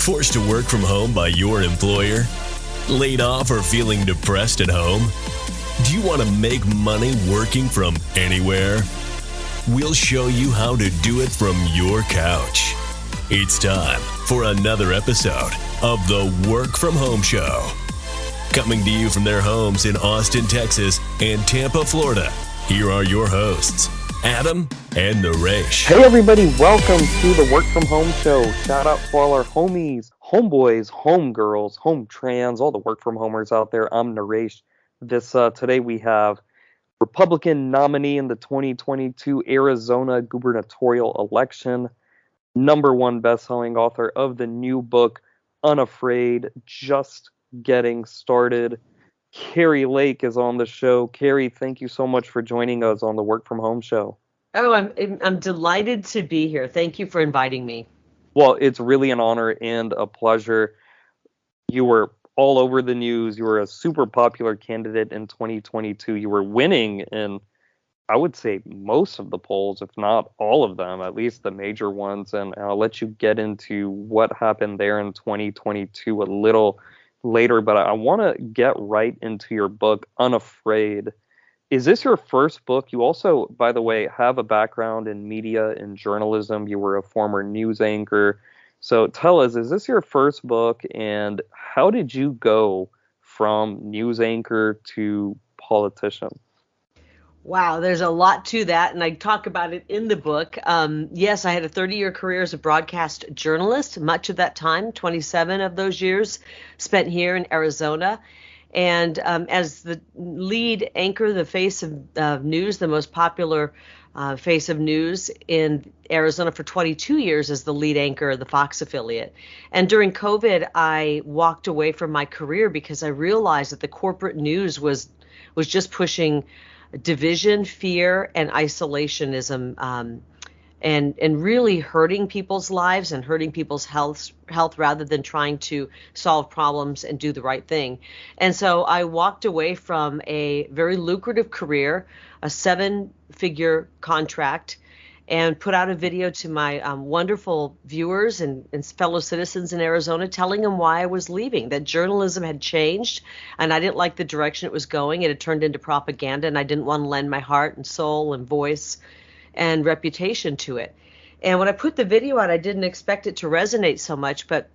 Forced to work from home by your employer? Laid off or feeling depressed at home? Do you want to make money working from anywhere? We'll show you how to do it from your couch. It's time for another episode of the Work From Home Show. Coming to you from their homes in Austin, Texas and Tampa, Florida, here are your hosts, Adam and Naresh. Hey everybody, welcome to the Work From Home Show. Shout out for all our homies, homeboys, homegirls, home trans, all the work from homers out there. I'm Naresh. Today we have Republican nominee in the 2022 Arizona Gubernatorial Election, #1 best-selling author of the new book, Unafraid, just getting started. Kari Lake is on the show. Kari, thank you so much for joining us on the Work From Home Show. Oh, I'm delighted to be here. Thank you for inviting me. Well, it's really an honor and a pleasure. You were all over the news. You were a super popular candidate in 2022. You were winning in, I would say, most of the polls, if not all of them, at least the major ones. And I'll let you get into what happened there in 2022 a little later, but I want to get right into your book, Unafraid. Is this your first book? You also, by the way, have a background in media and journalism. You were a former news anchor. So tell us, is this your first book, and how did you go from news anchor to politician? Wow, there's a lot to that, and I talk about it in the book. Yes, I had a 30-year career as a broadcast journalist. Much of that time, 27 of those years, spent here in Arizona. And as the lead anchor, the face of news, the most popular face of news in Arizona for 22 years as the lead anchor of the Fox affiliate. And during COVID, I walked away from my career because I realized that the corporate news was just pushing division, fear, and isolationism, and really hurting people's lives and hurting people's health rather than trying to solve problems and do the right thing. And so I walked away from a very lucrative career, a 7-figure contract, and put out a video to my wonderful viewers and fellow citizens in Arizona, telling them why I was leaving, that journalism had changed, and I didn't like the direction it was going. It had turned into propaganda, and I didn't want to lend my heart and soul and voice and reputation to it. And when I put the video out, I didn't expect it to resonate so much, but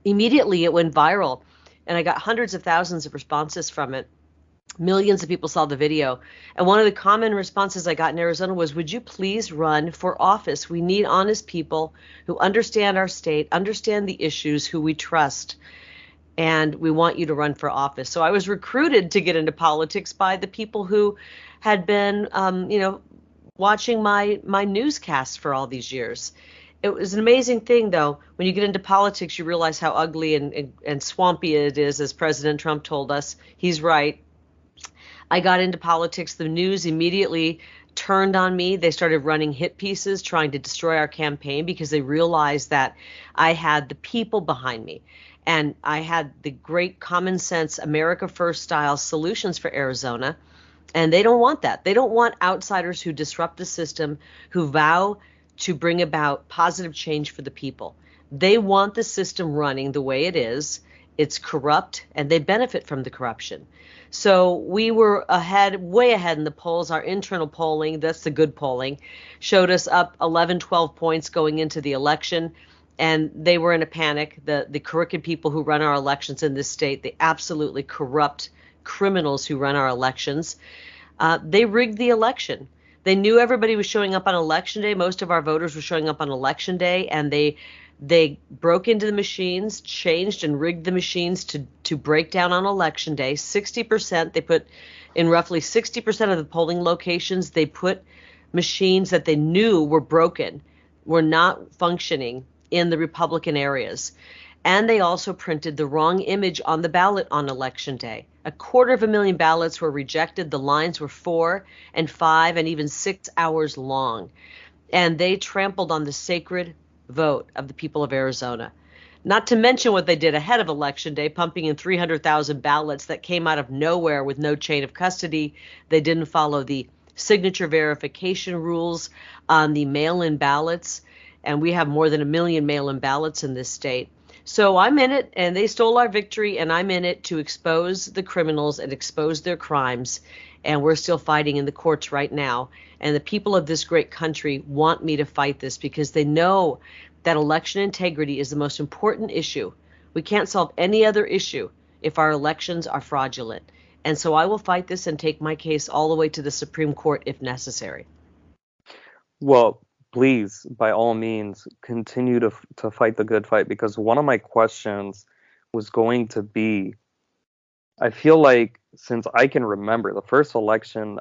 immediately it went viral, and I got hundreds of thousands of responses from it. Millions of people saw the video. And one of the common responses I got in Arizona was, would you please run for office? We need honest people who understand our state, understand the issues, who we trust, and we want you to run for office. So I was recruited to get into politics by the people who had been, watching my newscasts for all these years. It was an amazing thing, though. When you get into politics, you realize how ugly and swampy it is, as President Trump told us. He's right. I got into politics. The news immediately turned on me. They started running hit pieces trying to destroy our campaign because they realized that I had the people behind me. And I had the great common sense, America First style solutions for Arizona. And they don't want that. They don't want outsiders who disrupt the system, who vow to bring about positive change for the people. They want the system running the way it is. It's corrupt, and they benefit from the corruption. So we were way ahead in the polls. Our internal polling, that's the good polling, showed us up 11, 12 points going into the election. And they were in a panic. The crooked people who run our elections in this state, the absolutely corrupt criminals who run our elections, they rigged the election. They knew everybody was showing up on election day. Most of our voters were showing up on election day, and they broke into the machines, changed and rigged the machines to break down on election day. 60%, they put in roughly 60% of the polling locations, they put machines that they knew were broken, were not functioning in the Republican areas. And they also printed the wrong image on the ballot on election day. 250,000 ballots were rejected. The lines were 4 and 5 and even 6 hours long. And they trampled on the sacred vote of the people of Arizona. Not to mention what they did ahead of election day, pumping in 300,000 ballots that came out of nowhere with no chain of custody. They didn't follow the signature verification rules on the mail-in ballots. And we have more than 1 million mail-in ballots in this state. So I'm in it, and they stole our victory, and I'm in it to expose the criminals and expose their crimes. And we're still fighting in the courts right now. And the people of this great country want me to fight this because they know that election integrity is the most important issue. We can't solve any other issue if our elections are fraudulent. And so I will fight this and take my case all the way to the Supreme Court if necessary. Well, please, by all means, continue to fight the good fight, because one of my questions was going to be, I feel like since I can remember the first election,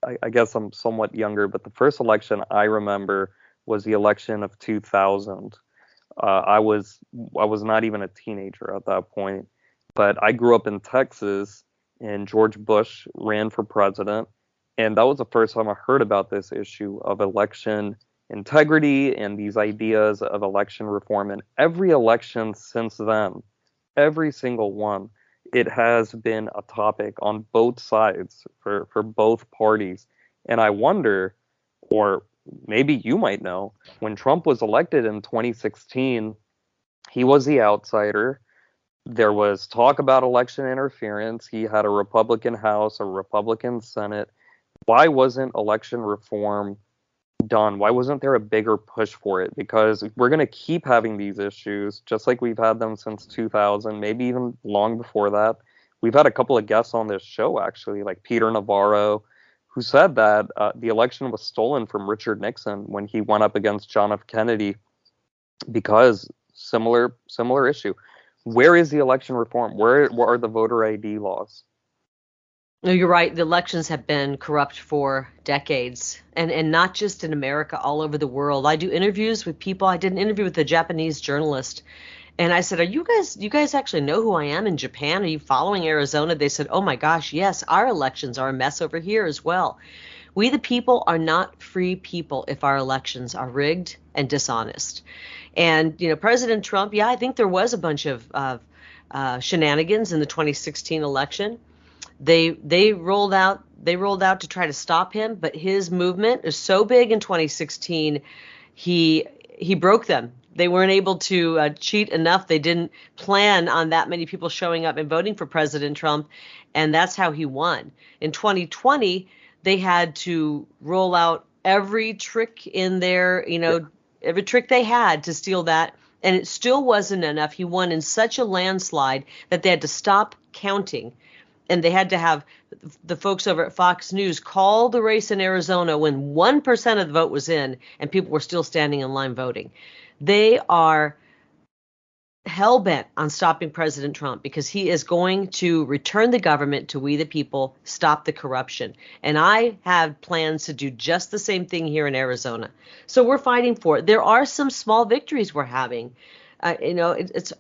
I guess I'm somewhat younger, but the first election I remember was the election of 2000. I was not even a teenager at that point, but I grew up in Texas, and George Bush ran for president. And that was the first time I heard about this issue of election integrity and these ideas of election reform. And every election since then, every single one, it has been a topic on both sides for both parties. And I wonder, or maybe you might know, when Trump was elected in 2016, he was the outsider. There was talk about election interference. He had a Republican House, a Republican Senate. Why wasn't election reform done? Why wasn't there a bigger push for it? Because we're going to keep having these issues, just like we've had them since 2000, maybe even long before that. We've had a couple of guests on this show, actually, like Peter Navarro, who said that the election was stolen from Richard Nixon when he went up against John F. Kennedy, because similar issue. Where is the election reform? Where are the voter ID laws? No, you're right. The elections have been corrupt for decades, and not just in America, all over the world. I do interviews with people. I did an interview with a Japanese journalist, and I said, you guys actually know who I am in Japan? Are you following Arizona? They said, oh my gosh, yes, our elections are a mess over here as well. We, the people, are not free people if our elections are rigged and dishonest. And, President Trump, I think there was a bunch of shenanigans in the 2016 election. They rolled out to try to stop him, but his movement is so big in 2016, he broke them. They weren't able to cheat enough. They didn't plan on that many people showing up and voting for President Trump, and that's how he won. In 2020, they had to roll out every trick in their, every trick they had to steal that, and it still wasn't enough. He won in such a landslide that they had to stop counting. And they had to have the folks over at Fox News call the race in Arizona when 1% of the vote was in and people were still standing in line voting. They are hell-bent on stopping President Trump because he is going to return the government to we the people, stop the corruption. And I have plans to do just the same thing here in Arizona. So we're fighting for it. There are some small victories we're having. It's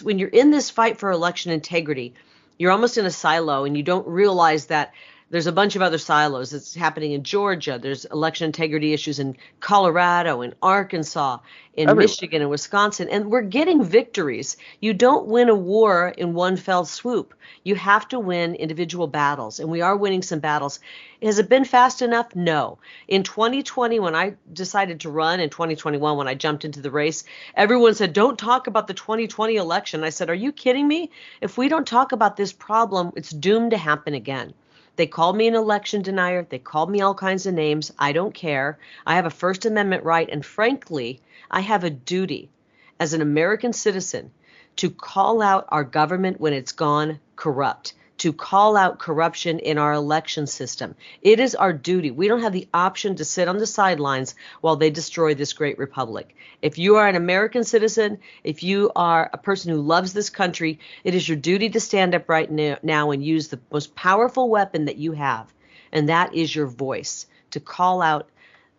when you're in this fight for election integrity, you're almost in a silo and you don't realize that there's a bunch of other silos. It's happening in Georgia. There's election integrity issues in Colorado, in Arkansas, in Michigan, and Wisconsin. And we're getting victories. You don't win a war in one fell swoop. You have to win individual battles. And we are winning some battles. Has it been fast enough? No. In 2020, when I decided to run, in 2021, when I jumped into the race, everyone said, don't talk about the 2020 election. I said, are you kidding me? If we don't talk about this problem, it's doomed to happen again. They called me an election denier. They called me all kinds of names. I don't care. I have a First Amendment right. And frankly, I have a duty as an American citizen to call out our government when it's gone corrupt, to call out corruption in our election system. It is our duty. We don't have the option to sit on the sidelines while they destroy this great republic. If you are an American citizen, if you are a person who loves this country, it is your duty to stand up right now and use the most powerful weapon that you have, and that is your voice, to call out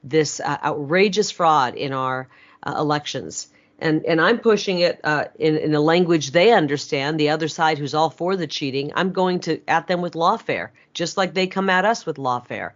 this outrageous fraud in our elections. And I'm pushing it in a language they understand, the other side who's all for the cheating. I'm going at them with lawfare, just like they come at us with lawfare.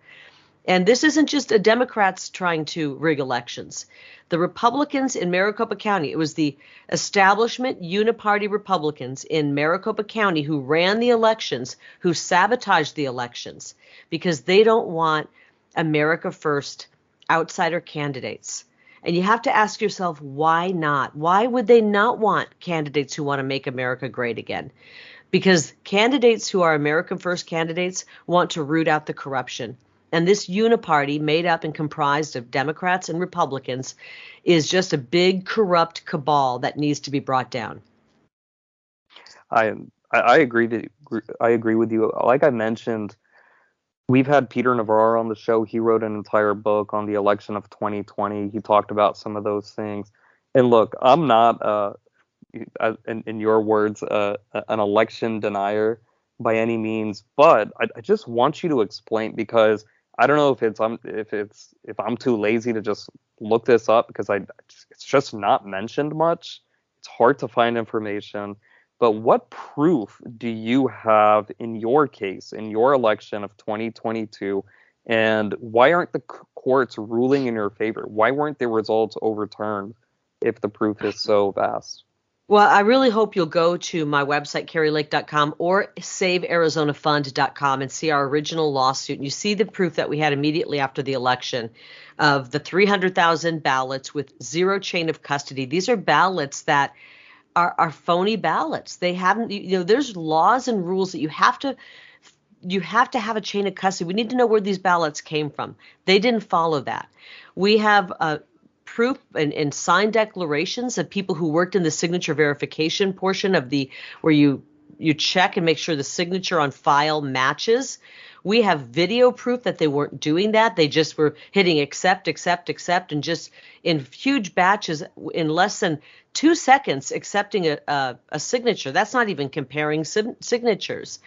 And this isn't just a Democrats trying to rig elections. The Republicans in Maricopa County, it was the establishment uniparty Republicans in Maricopa County who ran the elections, who sabotaged the elections, because they don't want America First outsider candidates. And you have to ask yourself, why not? Why would they not want candidates who want to make America great again? Because candidates who are American First candidates want to root out the corruption. And this uniparty, made up and comprised of Democrats and Republicans, is just a big corrupt cabal that needs to be brought down. I agree I agree with you. Like I mentioned, we've had Peter Navarro on the show. He wrote an entire book on the election of 2020. He talked about some of those things. And look, I'm not, in your words, an election denier by any means, but I just want you to explain, because I don't know if I'm too lazy to just look this up, because it's just not mentioned much. It's hard to find information. But what proof do you have in your case, in your election of 2022, and why aren't the courts ruling in your favor? Why weren't the results overturned if the proof is so vast? Well, I really hope you'll go to my website, karilake.com, or savearizonafund.com, and see our original lawsuit. And you see the proof that we had immediately after the election of the 300,000 ballots with zero chain of custody. These are ballots that are phony ballots. They haven't, there's laws and rules that you have to have a chain of custody. We need to know where these ballots came from. They didn't follow that. We have proof and signed declarations of people who worked in the signature verification portion of where you check and make sure the signature on file matches. We have video proof that they weren't doing that. They just were hitting accept, accept, accept, and just in huge batches in less than 2 seconds accepting a signature. That's not even comparing signatures.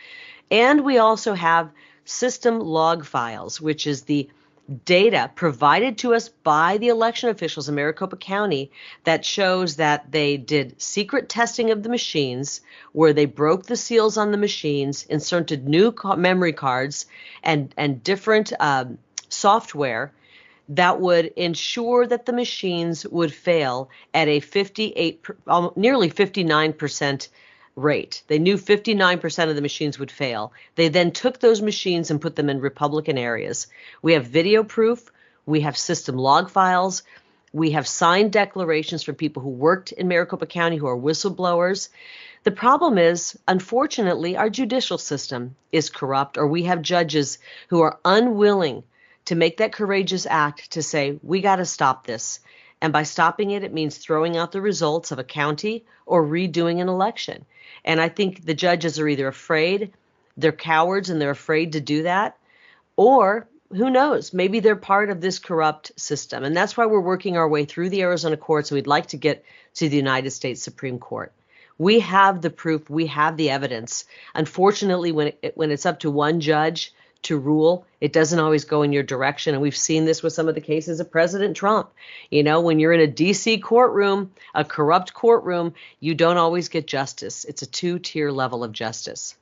And we also have system log files, which is the data provided to us by the election officials in Maricopa County that shows that they did secret testing of the machines, where they broke the seals on the machines, inserted new memory cards and different software that would ensure that the machines would fail at a nearly 59% rate. They knew 59% of the machines would fail. They then took those machines and put them in Republican areas. We have video proof. We have system log files. We have signed declarations from people who worked in Maricopa County who are whistleblowers. The problem is, unfortunately, our judicial system is corrupt, or we have judges who are unwilling to make that courageous act to say, we got to stop this. And by stopping it, it means throwing out the results of a county or redoing an election. And I think the judges are either afraid, they're cowards and they're afraid to do that, or who knows, maybe they're part of this corrupt system. And that's why we're working our way through the Arizona courts. We'd like to get to the United States Supreme Court. We have the proof, we have the evidence. Unfortunately, when it's up to one judge to rule, it doesn't always go in your direction. And we've seen this with some of the cases of President Trump. When you're in a DC courtroom, a corrupt courtroom, you don't always get justice. It's a two-tier level of justice.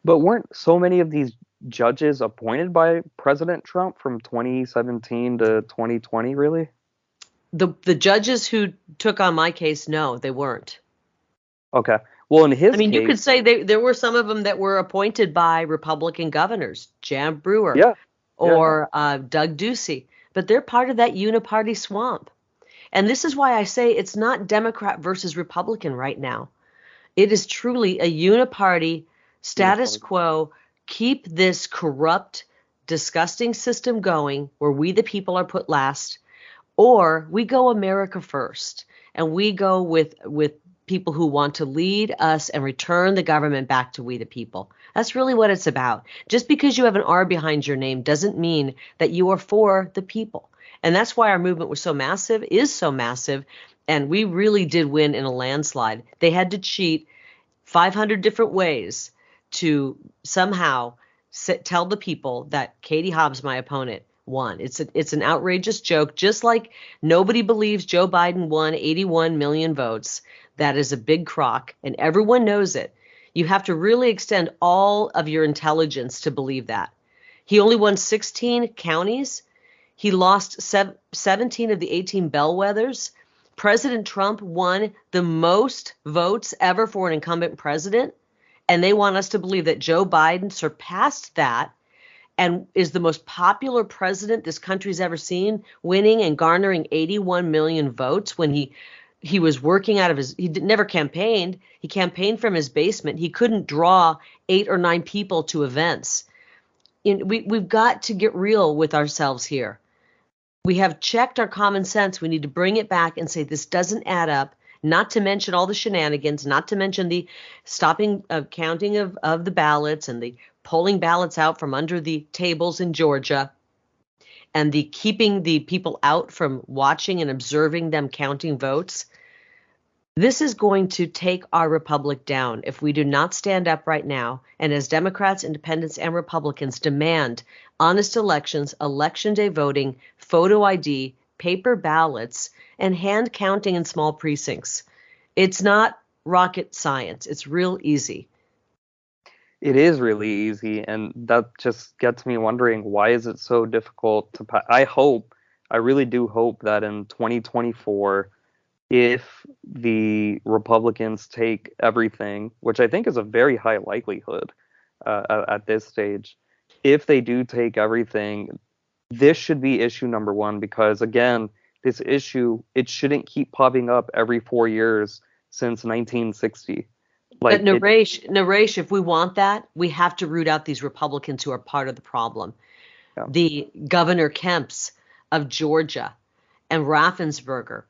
But weren't so many of these judges appointed by President Trump from 2017 to 2020, really? The judges who took on my case, no, they weren't. Okay. Well, in his case, you could say there were some of them that were appointed by Republican governors, Jan Brewer or Doug Ducey, but they're part of that uniparty swamp. And this is why I say it's not Democrat versus Republican right now. It is truly a uniparty status quo. Keep this corrupt, disgusting system going where we the people are put last, or we go America first and we go with people who want to lead us and return the government back to we the people. That's really what it's about. Just because you have an R behind your name doesn't mean that you are for the people. And that's why our movement was so massive, is so massive, and we really did win in a landslide. They had to cheat 500 different ways to somehow tell the people that Katie Hobbs, my opponent, won. It's an outrageous joke, just like nobody believes Joe Biden won 81 million votes. That is a big crock, and everyone knows it. You have to really extend all of your intelligence to believe that. He only won 16 counties. He lost 17 of the 18 bellwethers. President Trump won the most votes ever for an incumbent president, and they want us to believe that Joe Biden surpassed that and is the most popular president this country's ever seen, winning and garnering 81 million votes when he was working out of never campaigned. He campaigned from his basement. He couldn't draw 8 or 9 people to events. We've got to get real with ourselves here. We have checked our common sense. We need to bring it back and say this doesn't add up, not to mention all the shenanigans, not to mention the stopping of counting of the ballots and the pulling ballots out from under the tables in Georgia and the keeping the people out from watching and observing them counting votes. This is going to take our republic down if we do not stand up right now and as Democrats, Independents, and Republicans demand honest elections, election day voting, photo ID, paper ballots, and hand counting in small precincts. It's not rocket science. It's real easy. It is really easy, and that just gets me wondering, why is it so difficult to pass? I really do hope that in 2024, if the Republicans take everything, which I think is a very high likelihood at this stage, if they do take everything, this should be issue number one, because again, this issue, it shouldn't keep popping up every 4 years since 1960. But Naresh, if we want that, we have to root out these Republicans who are part of the problem. Yeah. The Governor Kemps of Georgia and Raffensperger.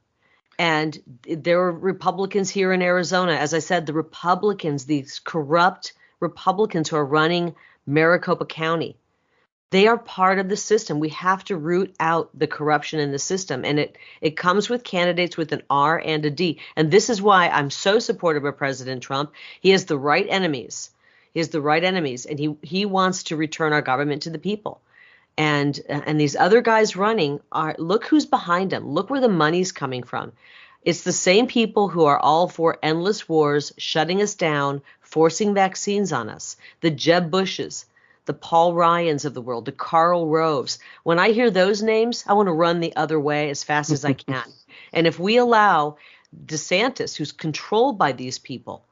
And there are Republicans here in Arizona. As I said, the Republicans, these corrupt Republicans who are running Maricopa County, they are part of the system. We have to root out the corruption in the system. And it comes with candidates with an R and a D. And this is why I'm so supportive of President Trump. He has the right enemies. And he wants to return our government to the people. And these other guys running look who's behind them. Look where the money's coming from. It's the same people who are all for endless wars, shutting us down, forcing vaccines on us. The Jeb Bushes, the Paul Ryans of the world, the Karl Roves. When I hear those names, I want to run the other way as fast as I can. And if we allow DeSantis, who's controlled by these people,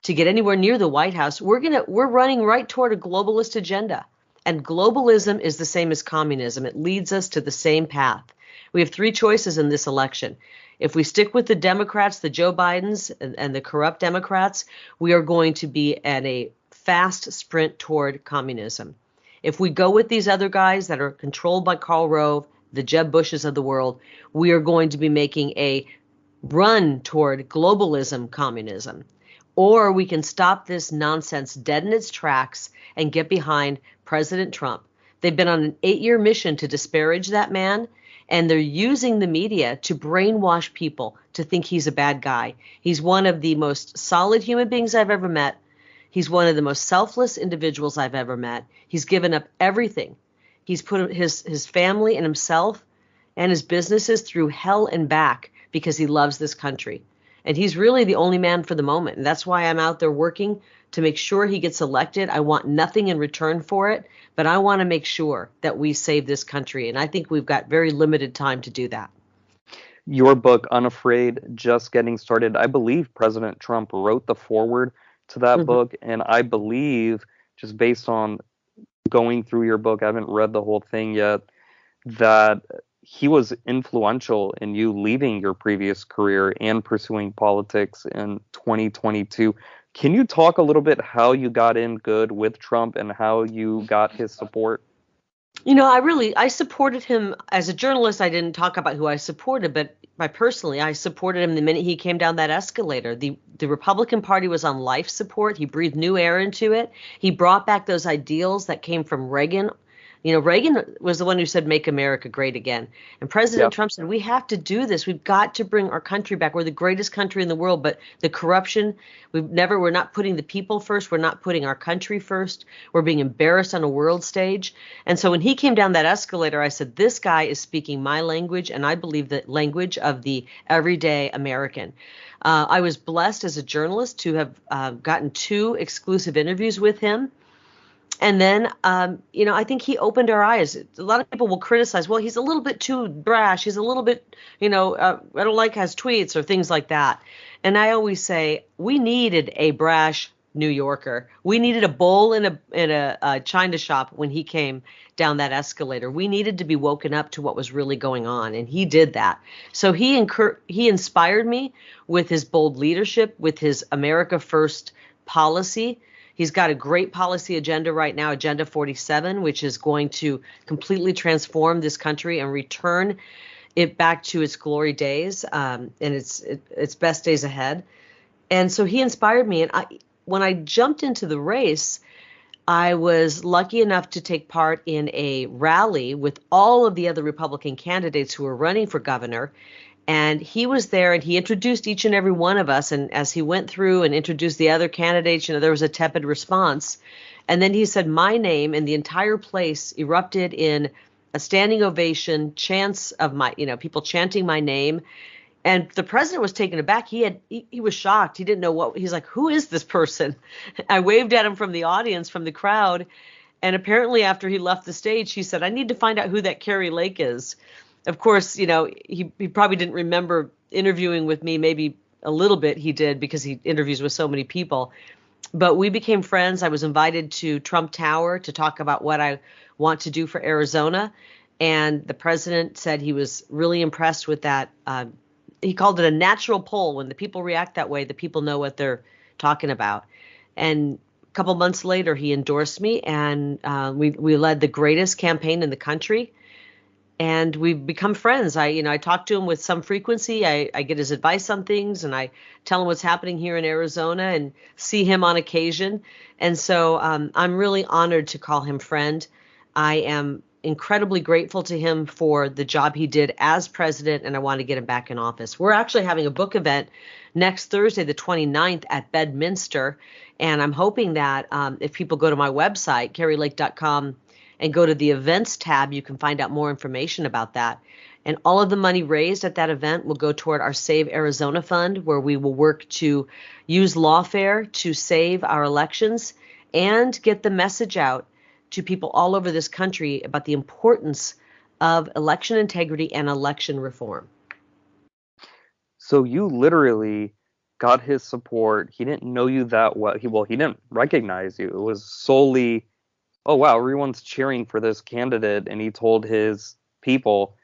to get anywhere near the White House, we're running right toward a globalist agenda. And globalism is the same as communism. It leads us to the same path. We have 3 choices in this election. If we stick with the Democrats, the Joe Bidens, and the corrupt Democrats, we are going to be at a fast sprint toward communism. If we go with these other guys that are controlled by Karl Rove, the Jeb Bushes of the world, we are going to be making a run toward globalism, communism. Or we can stop this nonsense dead in its tracks and get behind President Trump. They've been on an 8-year mission to disparage that man, and they're using the media to brainwash people to think he's a bad guy. He's one of the most solid human beings I've ever met. He's one of the most selfless individuals I've ever met. He's given up everything. He's put his family and himself and his businesses through hell and back because he loves this country. And he's really the only man for the moment. And that's why I'm out there working to make sure he gets elected. I want nothing in return for it, but I want to make sure that we save this country. And I think we've got very limited time to do that. Your book, Unafraid, Just Getting Started, I believe President Trump wrote the foreword to that book. And I believe, just based on going through your book, I haven't read the whole thing yet, that he was influential in you leaving your previous career and pursuing politics in 2022. Can you talk a little bit how you got in good with Trump and how you got his support? You know, I supported him as a journalist. I didn't talk about who I supported, but personally, I supported him the minute he came down that escalator. The Republican Party was on life support. He breathed new air into it. He brought back those ideals that came from Reagan. You know, Reagan was the one who said, "Make America great again." And President Trump said, we have to do this. We've got to bring our country back. We're the greatest country in the world, but the corruption, we're not putting the people first. We're not putting our country first. We're being embarrassed on a world stage. And so when he came down that escalator, I said, this guy is speaking my language, and I believe the language of the everyday American. I was blessed as a journalist to have gotten 2 exclusive interviews with him. And then, I think he opened our eyes. A lot of people will criticize, well, he's a little bit too brash. He's a little bit, I don't like his tweets or things like that. And I always say we needed a brash New Yorker. We needed a bowl in a china shop when he came down that escalator. We needed to be woken up to what was really going on, and he did that. So he inspired me with his bold leadership, with his America First policy. He's got a great policy agenda right now, Agenda 47, which is going to completely transform this country and return it back to its glory days, and its best days ahead. And so he inspired me. And when I jumped into the race, I was lucky enough to take part in a rally with all of the other Republican candidates who were running for governor. And he was there, and he introduced each and every one of us. And as he went through and introduced the other candidates, there was a tepid response. And then he said my name, and the entire place erupted in a standing ovation, chants of people chanting my name. And the president was taken aback. He was shocked. He didn't know he's like, who is this person? I waved at him from the audience, from the crowd. And apparently after he left the stage, he said, I need to find out who that Kari Lake is. Of course, he probably didn't remember interviewing with me. Maybe a little bit he did, because he interviews with so many people. But we became friends. I was invited to Trump Tower to talk about what I want to do for Arizona. And the president said he was really impressed with that. He called it a natural poll. When the people react that way, the people know what they're talking about. And a couple months later, he endorsed me, and we led the greatest campaign in the country. And we've become friends. I talk to him with some frequency. I get his advice on things, and I tell him what's happening here in Arizona and see him on occasion. And so I'm really honored to call him friend. I am incredibly grateful to him for the job he did as president, and I want to get him back in office. We're actually having a book event next Thursday, the 29th, at Bedminster. And I'm hoping that if people go to my website, karilake.com, and go to the events tab, you can find out more information about that. And all of the money raised at that event will go toward our Save Arizona Fund, where we will work to use lawfare to save our elections and get the message out to people all over this country about the importance of election integrity and election reform. So you literally got his support. He didn't know you that well. He didn't recognize you. It was solely, oh, wow, everyone's cheering for this candidate. And he told his people,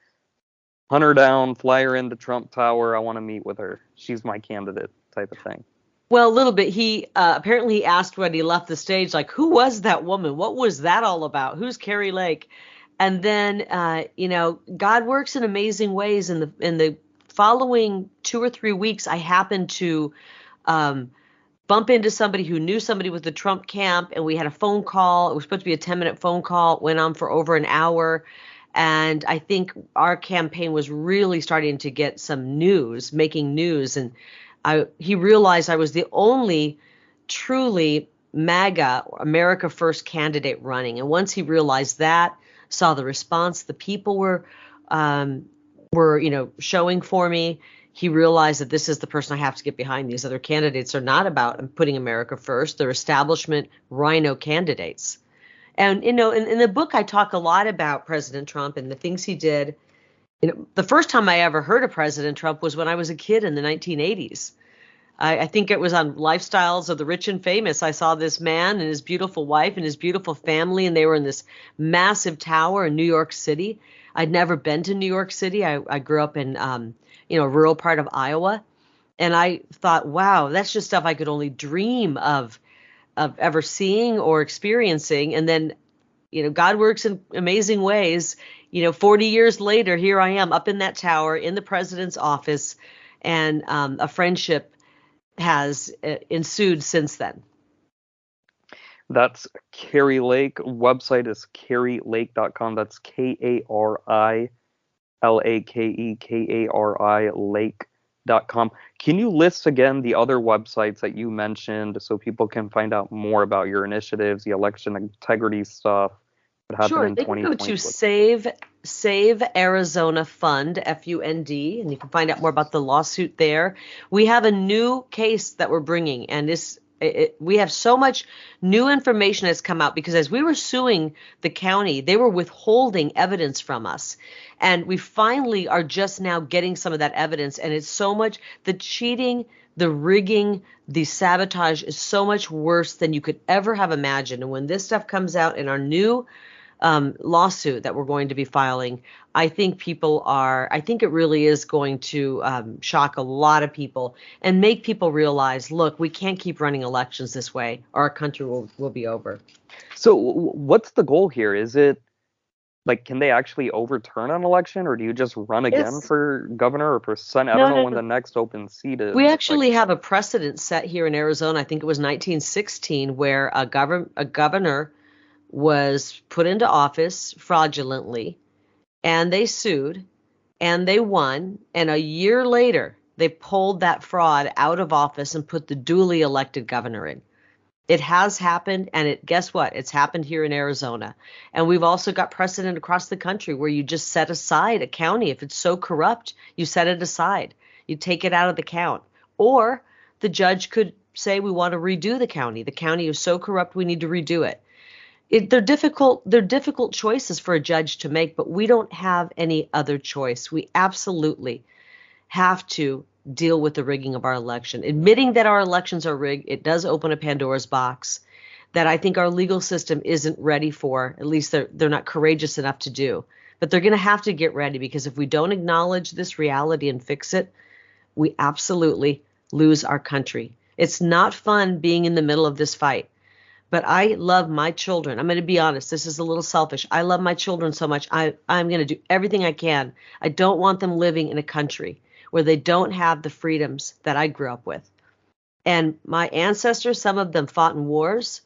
hunt her down, fly her into Trump Tower. I want to meet with her. She's my candidate, type of thing. Well, a little bit. He apparently he asked when he left the stage, like, who was that woman? What was that all about? Who's Kari Lake? And then, God works in amazing ways. In the following 2 or 3 weeks, I happened to bump into somebody who knew somebody with the Trump camp, and we had a phone call. It was supposed to be a 10-minute phone call. It went on for over an hour. And I think our campaign was really starting to get some news, making news. And he realized I was the only truly MAGA, America First candidate running. And once he realized that, saw the response the people were showing for me, he realized that this is the person I have to get behind. These other candidates are not about putting America first. They're establishment rhino candidates. And, in the book, I talk a lot about President Trump and the things he did. The first time I ever heard of President Trump was when I was a kid in the 1980s. I think it was on Lifestyles of the Rich and Famous. I saw this man and his beautiful wife and his beautiful family, and they were in this massive tower in New York City. I'd never been to New York City. I grew up in, a rural part of Iowa. And I thought, wow, that's just stuff I could only dream of ever seeing or experiencing. And then, God works in amazing ways. 40 years later, here I am up in that tower in the president's office, and a friendship has ensued since then. That's Kari Lake. Website is karilake.com. That's KARILAKEKARI lake.com. Can you list again the other websites that you mentioned so people can find out more about your initiatives, the election integrity stuff? Sure, they can go to Save Arizona Fund, FUND, and you can find out more about the lawsuit there. We have a new case that we're bringing, and this We have so much new information that's come out because as we were suing the county, they were withholding evidence from us. And we finally are just now getting some of that evidence. And it's so much, the cheating, the rigging, the sabotage is so much worse than you could ever have imagined. And when this stuff comes out in our new lawsuit that we're going to be filing, I think it really is going to shock a lot of people and make people realize, look, we can't keep running elections this way or our country will be over. So what's the goal here? Is it like, can they actually overturn an election, or do you just run again for governor or for Senate? I don't know when the next open seat is. We actually have a precedent set here in Arizona. I think it was 1916, where a governor was put into office fraudulently, and they sued, and they won. And a year later, they pulled that fraud out of office and put the duly elected governor in. It has happened, and guess what? It's happened here in Arizona. And we've also got precedent across the country where you just set aside a county. If it's so corrupt, you set it aside. You take it out of the count. Or the judge could say, we want to redo the county. The county is so corrupt, we need to redo it. They're difficult choices for a judge to make, but we don't have any other choice. We absolutely have to deal with the rigging of our election. Admitting that our elections are rigged, it does open a Pandora's box that I think our legal system isn't ready for. At least they're not courageous enough to do. But they're going to have to get ready, because if we don't acknowledge this reality and fix it, we absolutely lose our country. It's not fun being in the middle of this fight. But I love my children. I'm going to be honest. This is a little selfish. I love my children so much. I'm going to do everything I can. I don't want them living in a country where they don't have the freedoms that I grew up with. And my ancestors, some of them fought in wars.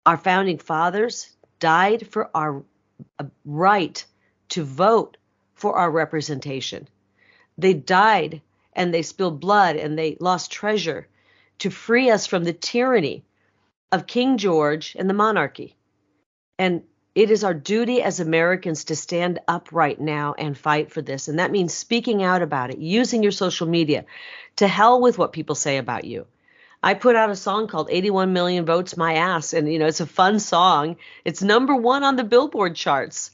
Our founding fathers died for our right to vote for our representation. They died and they spilled blood and they lost treasure to free us from the tyranny of King George and the monarchy. And it is our duty as Americans to stand up right now and fight for this. And that means speaking out about it, using your social media. To hell with what people say about you. I put out a song called 81 Million Votes My Ass. And, it's a fun song. It's #1 on the Billboard charts.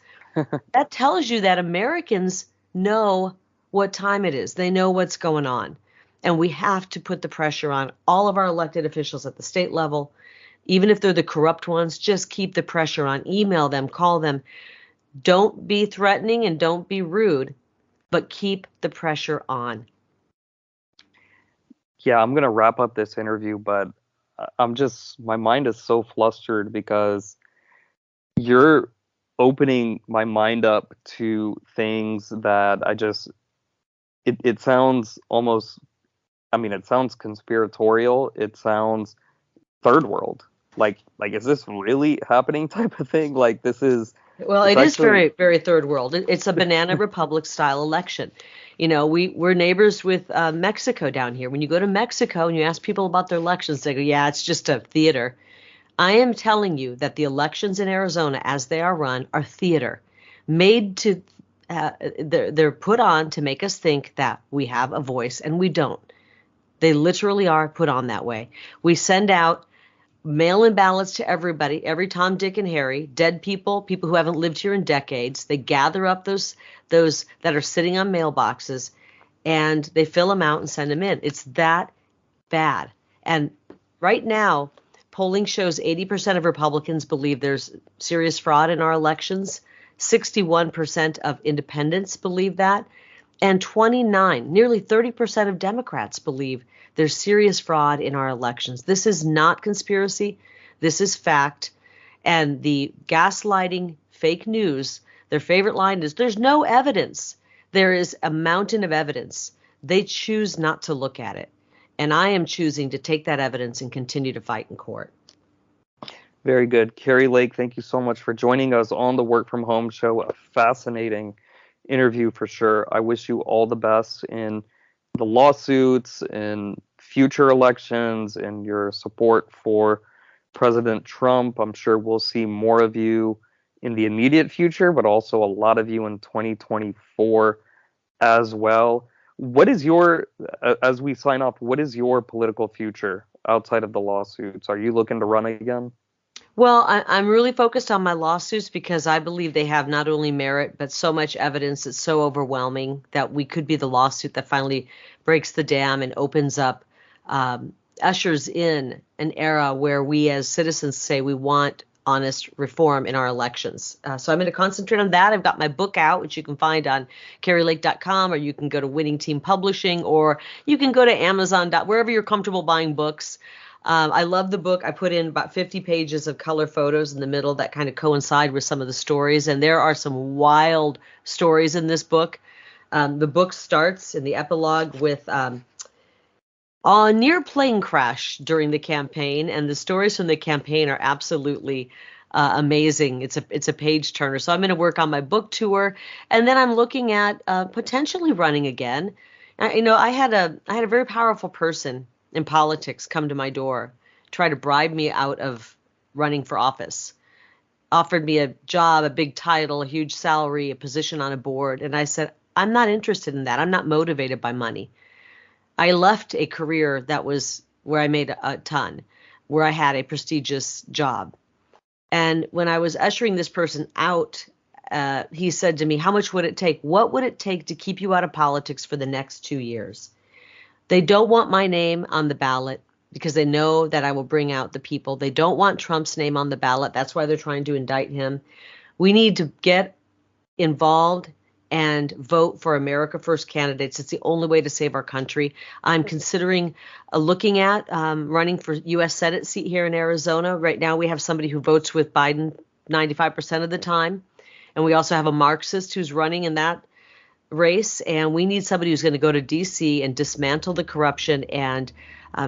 That tells you that Americans know what time it is. They know what's going on. And we have to put the pressure on all of our elected officials at the state level. Even if they're the corrupt ones, just keep the pressure on. Email them, call them. Don't be threatening and don't be rude, but keep the pressure on. Yeah, I'm going to wrap up this interview, but my mind is so flustered because you're opening my mind up to things that it sounds almost, it sounds conspiratorial. It sounds third world. Like, is this really happening type of thing? Like, this is... Well, it is very, very third world. It's a banana republic style election. We're neighbors with Mexico down here. When you go to Mexico and you ask people about their elections, they go, yeah, it's just a theater. I am telling you that the elections in Arizona, as they are run, are theater. Made to, they're put on to make us think that we have a voice, and we don't. They literally are put on that way. We send out mail-in ballots to everybody, every Tom, Dick, and Harry, dead people who haven't lived here in decades. They gather up those that are sitting on mailboxes, and they fill them out and send them in. It's that bad. And right now, polling shows 80% of Republicans believe there's serious fraud in our elections. 61% of independents believe that. And nearly 30% of Democrats believe there's serious fraud in our elections. This is not conspiracy. This is fact. And the gaslighting fake news, their favorite line is, there's no evidence. There is a mountain of evidence. They choose not to look at it. And I am choosing to take that evidence and continue to fight in court. Very good. Kari Lake, thank you so much for joining us on the Work From Home show. A fascinating interview for sure. I wish you all the best in the lawsuits and future elections and your support for President Trump. I'm sure we'll see more of you in the immediate future, but also a lot of you in 2024 as well. What is as we sign off, what is your political future? outside of the lawsuits? Are you looking to run again? Well, I'm really focused on my lawsuits because I believe they have not only merit, but so much evidence that's so overwhelming that we could be the lawsuit that finally breaks the dam and opens up, ushers in an era where we as citizens say we want honest reform in our elections. So I'm going to concentrate on that. I've got my book out, which you can find on karilake.com, or you can go to Winning Team Publishing, or you can go to Amazon, wherever you're comfortable buying books. I love the book. I put in about 50 pages of color photos in the middle that kind of coincide with some of the stories. And there are some wild stories in this book. The book starts in the epilogue with a near plane crash during the campaign. And the stories from the campaign are absolutely amazing. It's a page turner. So I'm going to work on my book tour. And then I'm looking at potentially running again. I had a very powerful person in politics come to my door, try to bribe me out of running for office, offered me a job, a big title, a huge salary, a position on a board. And I said, I'm not interested in that. I'm not motivated by money. I left a career that was where I made a ton, where I had a prestigious job. And when I was ushering this person out, he said to me, how much would it take? What would it take to keep you out of politics for the next 2 years? They don't want my name on the ballot because they know that I will bring out the people. They don't want Trump's name on the ballot. That's why they're trying to indict him. We need to get involved and vote for America First candidates. It's the only way to save our country. I'm considering looking at running for U.S. Senate seat here in Arizona. Right now we have somebody who votes with Biden 95% of the time. And we also have a Marxist who's running in that race, and we need somebody who's going to go to D.C. and dismantle the corruption and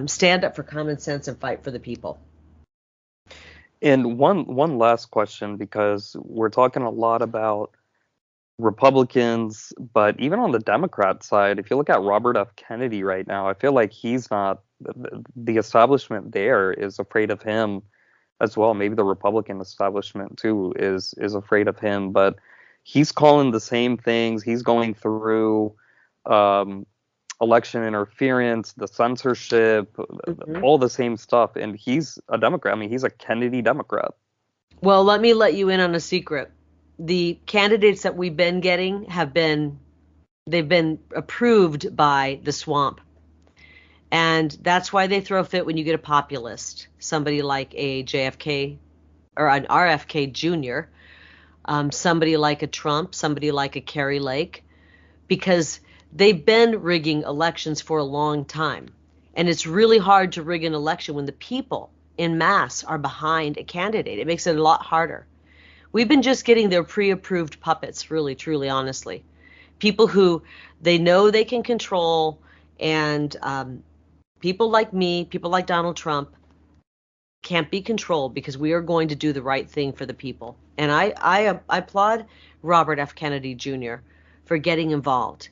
stand up for common sense and fight for the people. And one last question, because we're talking a lot about Republicans, but even on the Democrat side, if you look at Robert F. Kennedy right now, I feel like he's not, the establishment there is afraid of him as well. Maybe the Republican establishment too is afraid of him, but he's calling the same things. He's going through election interference, the censorship, all the same stuff. And he's a Democrat. I mean, he's a Kennedy Democrat. Well, let me let you in on a secret. The candidates that we've been getting they've been approved by the swamp. And that's why they throw a fit when you get a populist, somebody like a JFK or an RFK Jr., somebody like a Trump, somebody like a Kari Lake, because they've been rigging elections for a long time. And it's really hard to rig an election when the people in mass are behind a candidate. It makes it a lot harder. We've been just getting their pre-approved puppets, really, truly, honestly. People who they know they can control, and people like me, people like Donald Trump, can't be controlled because we are going to do the right thing for the people. And I applaud Robert F. Kennedy Jr. for getting involved.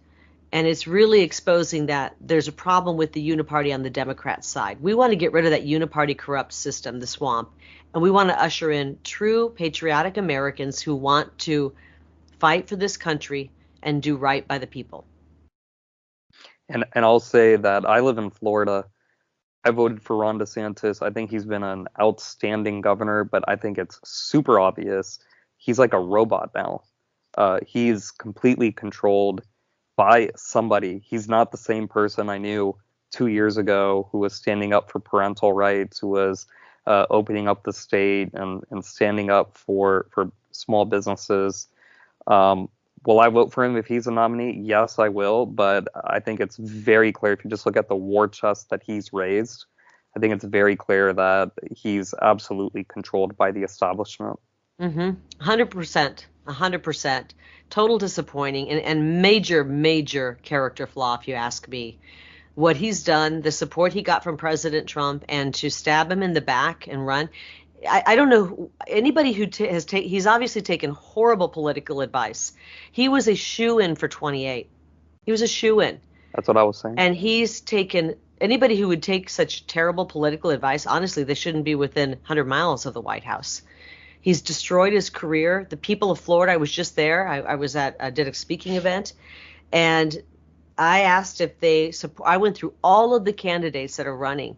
And it's really exposing that there's a problem with the uniparty on the Democrat side. We want to get rid of that uniparty corrupt system, the swamp. And we want to usher in true patriotic Americans who want to fight for this country and do right by the people. And I'll say that I live in Florida. I voted for Ron DeSantis. I think he's been an outstanding governor, but I think it's super obvious. He's like a robot now. He's completely controlled by somebody. He's not the same person I knew 2 years ago who was standing up for parental rights, who was opening up the state and standing up for small businesses. Will I vote for him if he's a nominee? Yes, I will. But I think it's very clear if you just look at the war chest that he's raised, I think it's very clear that he's absolutely controlled by the establishment. 100%. 100%. Total disappointing and major character flaw, if you ask me. What he's done, the support he got from President Trump, and to stab him in the back and run. I don't know anybody who he's obviously taken horrible political advice. He was a shoo-in for 28. He was a shoo-in. That's what I was saying. And he's taken anybody who would take such terrible political advice. Honestly, they shouldn't be within 100 miles of the White House. He's destroyed his career. The people of Florida, I was just there. I was did a speaking event, and I asked if they support. I went through all of the candidates that are running,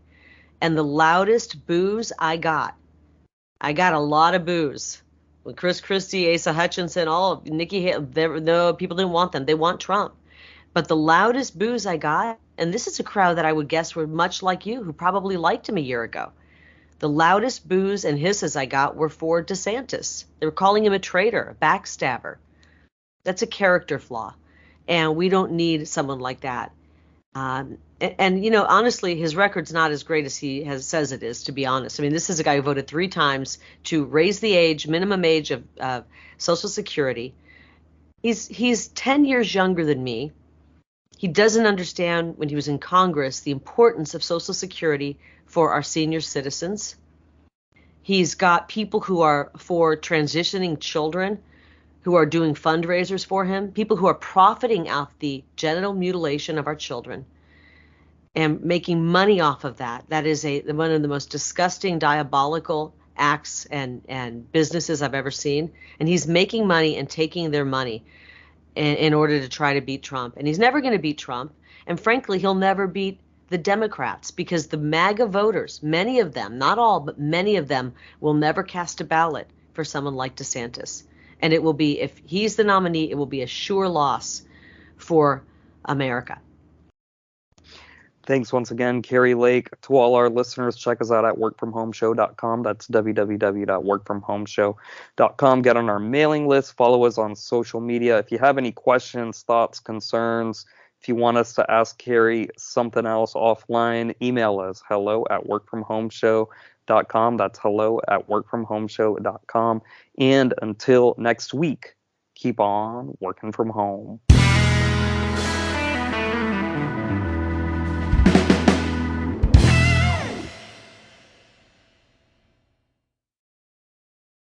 And the loudest boos I got a lot of boos. When Chris Christie, Asa Hutchinson, Nikki Haley, no, people didn't want them. They want Trump. But the loudest boos I got, and this is a crowd that I would guess were much like you, who probably liked him a year ago. The loudest boos and hisses I got were for DeSantis. They were calling him a traitor, a backstabber. That's a character flaw. And we don't need someone like that. And you know, honestly, his record's not as great as he says it is, to be honest. I mean, this is a guy who voted 3 times to raise the minimum age of Social Security. He's 10 years younger than me. He doesn't understand, when he was in Congress, the importance of Social Security for our senior citizens. He's got people who are for transitioning children, who are doing fundraisers for him, people who are profiting off the genital mutilation of our children and making money off of that. That is one of the most disgusting, diabolical acts and businesses I've ever seen. And he's making money and taking their money in order to try to beat Trump. And he's never going to beat Trump. And frankly, he'll never beat the Democrats, because the MAGA voters, many of them, not all, but many of them, will never cast a ballot for someone like DeSantis. And it will be, if he's the nominee, it will be a sure loss for America. Thanks once again, Kari Lake. To all our listeners, check us out at workfromhomeshow.com. That's www.workfromhomeshow.com. Get on our mailing list. Follow us on social media. If you have any questions, thoughts, concerns, if you want us to ask Kari something else offline, email us, hello@workfromhomeshow.com. That's hello@workfromhomeshow.com. And until next week, keep on working from home.